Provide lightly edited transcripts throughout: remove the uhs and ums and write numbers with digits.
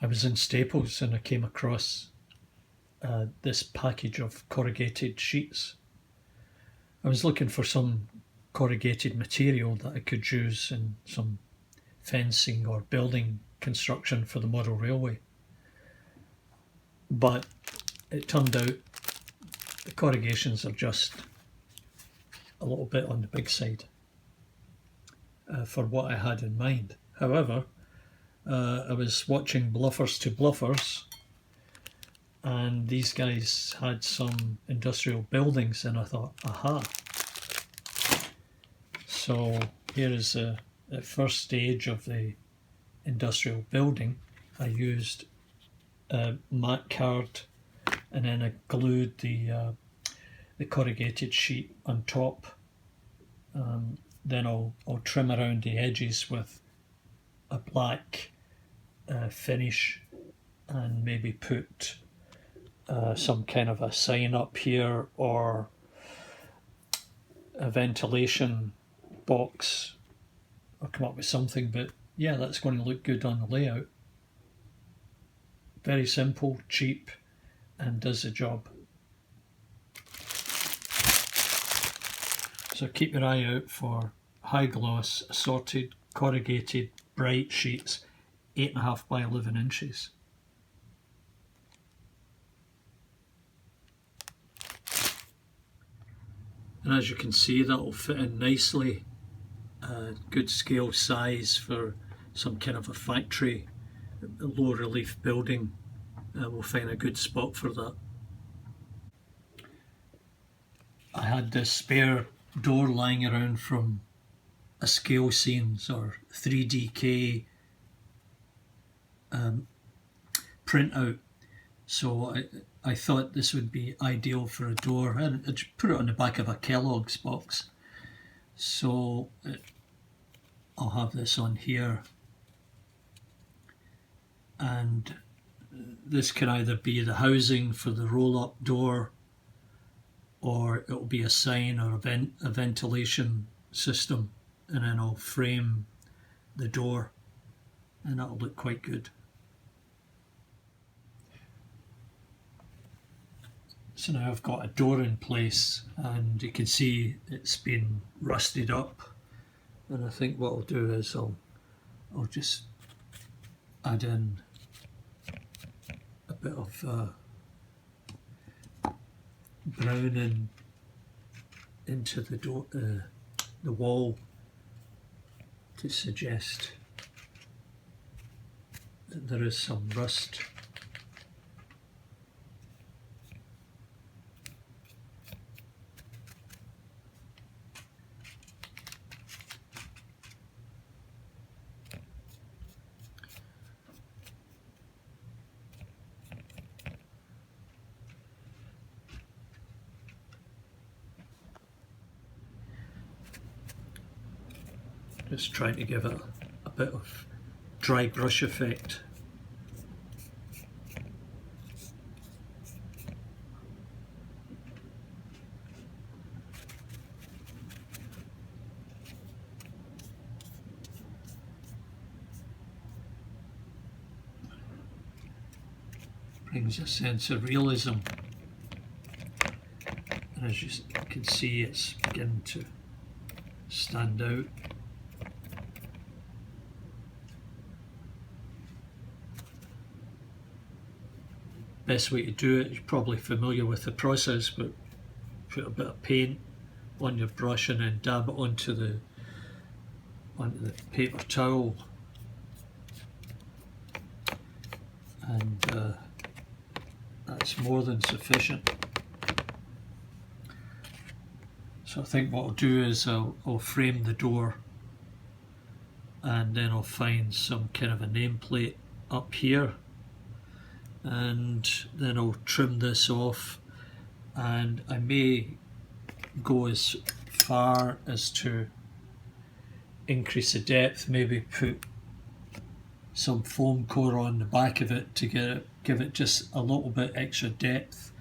I was in Staples and I came across this package of corrugated sheets. I was looking for some corrugated material that I could use in some fencing or building construction for the model railway. But it turned out the corrugations are just a little bit on the big side for what I had in mind. However, I was watching Bluffers to Bluffers, and these guys had some industrial buildings, and I thought, aha. So here is the first stage of the industrial building. I used a mat card, and then I glued the corrugated sheet on top. Then I'll trim around the edges with a black finish, and maybe put some kind of a sign up here or a ventilation box, or come up with something. But yeah, that's going to look good on the layout. Very simple, cheap, and does the job. So keep your eye out for high gloss assorted corrugated bright sheets, 8.5 by 11 inches. And as you can see, that will fit in nicely. Good scale size for some kind of a factory, a low relief building. We'll find a good spot for that. I had this spare door lying around from a scale scenes or 3DK printout, so I thought this would be ideal for a door. I just put it on the back of a Kellogg's box, so I'll have this on here, and this can either be the housing for the roll-up door, or it'll be a sign or a ventilation system, and then I'll frame the door, and that'll look quite good. So now I've got a door in place, and you can see it's been rusted up, and I think what I'll do is I'll just add in a bit of browning into the door, the wall, to suggest that there is some rust. Just trying to give it a bit of dry brush effect. Brings a sense of realism, and as you can see, it's beginning to stand out. Best way to do it, you're probably familiar with the process, but put a bit of paint on your brush and then dab it onto the paper towel, and that's more than sufficient. So I think what I'll do is I'll frame the door, and then I'll find some kind of a nameplate up here, and then I'll trim this off, and I may go as far as to increase the depth, maybe put some foam core on the back of it to give it just a little bit extra depth.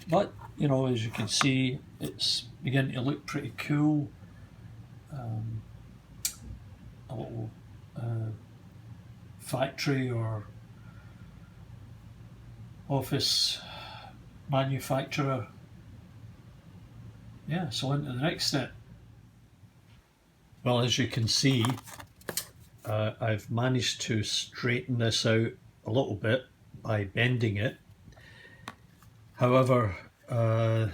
But you know, as you can see, it's beginning to look pretty cool. A little factory or office manufacturer. Yeah, so on to the next step. Well, as you can see, I've managed to straighten this out a little bit by bending it. However, I'd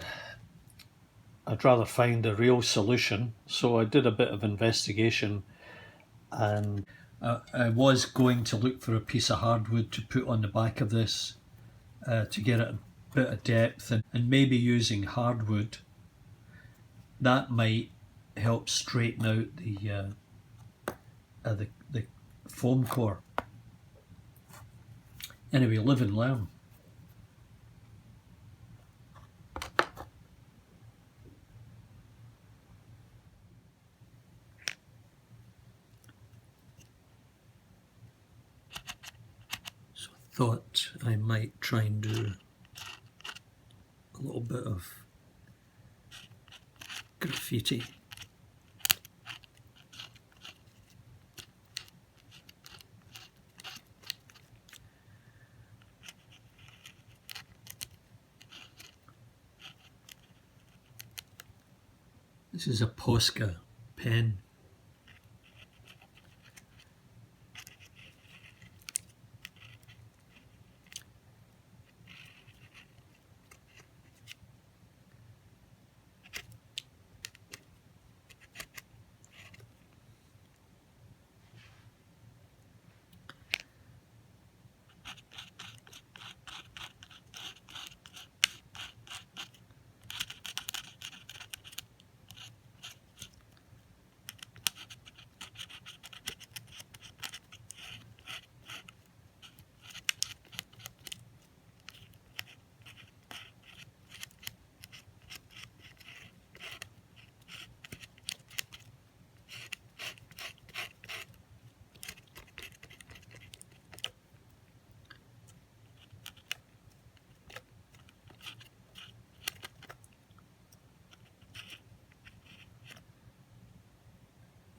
rather find a real solution, so I did a bit of investigation, and I was going to look for a piece of hardwood to put on the back of this to get it a bit of depth, and maybe using hardwood that might help straighten out the foam core. Anyway, live and learn. So I thought I might try and do a little bit of graffiti. This is a Posca pen.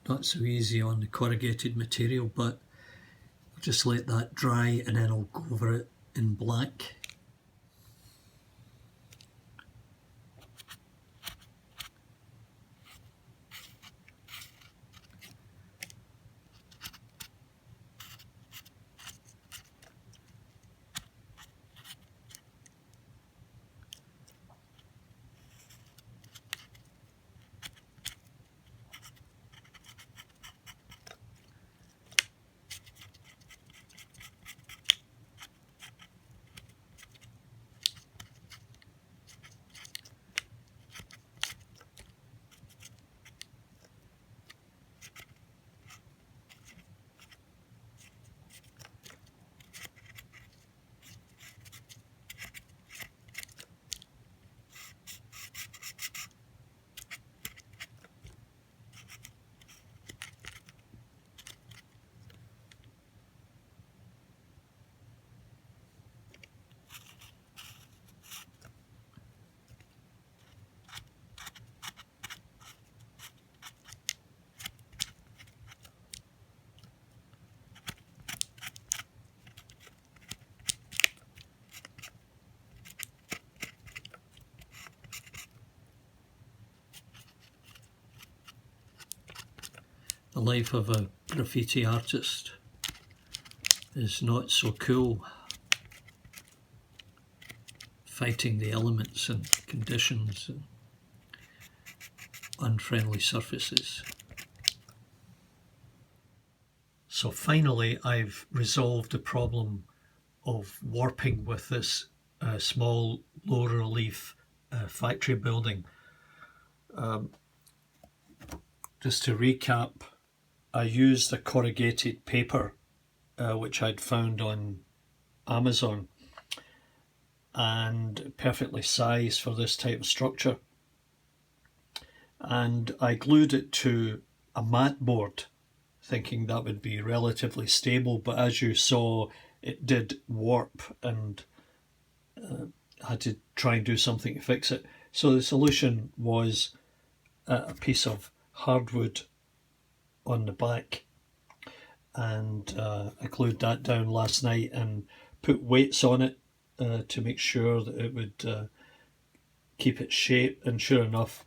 Not so easy on the corrugated material, but I'll just let that dry and then I'll go over it in black. The life of a graffiti artist is not so cool. Fighting the elements and conditions and unfriendly surfaces. So finally I've resolved the problem of warping with this small low relief factory building. Just to recap, I used a corrugated paper which I'd found on Amazon and perfectly sized for this type of structure, and I glued it to a mat board thinking that would be relatively stable, but as you saw it did warp and had to try and do something to fix it. So the solution was a piece of hardwood on the back, and I glued that down last night and put weights on it to make sure that it would keep its shape, and sure enough,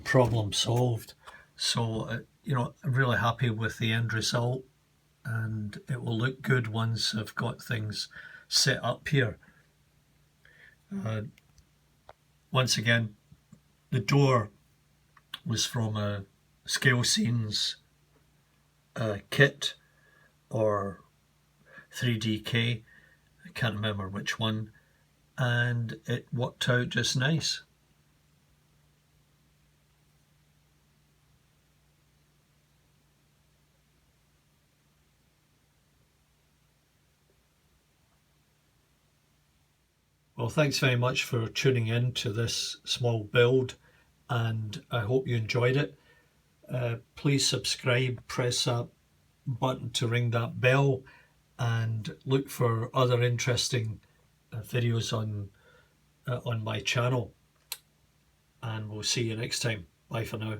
problem solved. So, I'm really happy with the end result, and it will look good once I've got things set up here. Once again, the door was from a Scale Scenes kit or 3DK, I can't remember which one, and it worked out just nice. Well, thanks very much for tuning in to this small build, and I hope you enjoyed it. Please subscribe, press that button to ring that bell, and look for other interesting videos on my channel. And we'll see you next time. Bye for now.